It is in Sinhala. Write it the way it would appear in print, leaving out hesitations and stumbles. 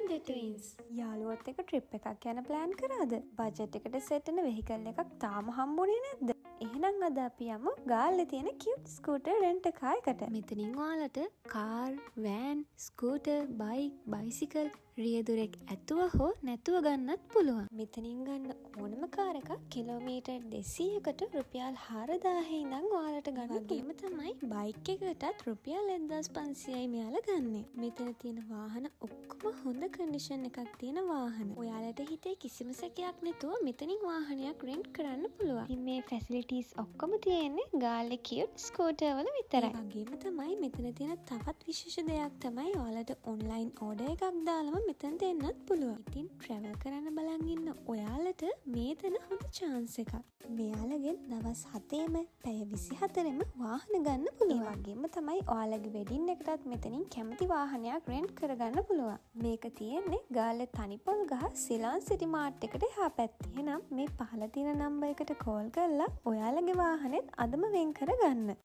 The Twins. යාළුවොත් එක්ක ට්‍රිප් එකක් යන ප්ලෑන් කරාද? බජට් එකට සෙට් වෙන වෙහිකල් එකක් තාම හම්බුනේ නැද්ද? එහෙනම් අද අපි යමු ගාල්ලේ තියෙන කියුට් ස්කූටර් රෙන්ට් එක එකකට. මෙතනින් ඔයාලට car, van, scooter, bike, bicycle රියදුරෙක් ඇතුව හෝ නැතුව ගන්නත් පුළුවන්. මෙතනින් ගන්න ඕනම කාර් එකක් කිලෝමීටර් 200කට රුපියල් 4000 ඉඳන් ඔයාලට ගන්න. වගේම තමයි බයික් එකකටත් රුපියල් 1500යි මෙයාලා ගන්නෙ. මෙතන තියෙන වාහන ඔක්කොම හොඳ කන්ඩිෂන් එකක් තියෙන වාහන. ඔයාලට හිතේ කිසිම සැකයක් නැතුව මෙතනින් වාහනයක් රෙන්ට් කරන්න පුළුවන්. ඉතින් මේ ෆැසිලිටිස් ඔක්කොම තියෙන්නේ ගාල්ලේ කියුට් ස්කූටර් වල විතරයි. ඒ වගේම තමයි මෙතන තියෙන තවත් විශේෂ දෙයක් තමයි ඔයාලට ඔන්ලයින් ඕඩර් එකක් දාලම මෙතනට එන්නත් පුළුවන්. ඉතින් ට්‍රැවල් කරන්න බලන් ඉන්න ඔයාලට මේතන හොඳ chance එකක්. මෙයාලගෙන් දවස් 7ෙම පැය 24ෙම වාහන ගන්න පුළුවන්. ඒ වගේම තමයි ඔයාලගේ වෙඩින් එකටත් මෙතනින් කැමති වාහනයක් රෙන්ට් කරගන්න පුළුවන්. මේක තියෙන්නේ ගාල්ලේ තනිපොල් ගහ සිලාන් සිටි මාර්ට් එකට එහා පැත්තේ. එහෙනම් මේ පහළ තියෙන නම්බර් එකට කෝල් කරලා ඔයාලගේ වාහනේත් අදම වෙන් කරගන්න.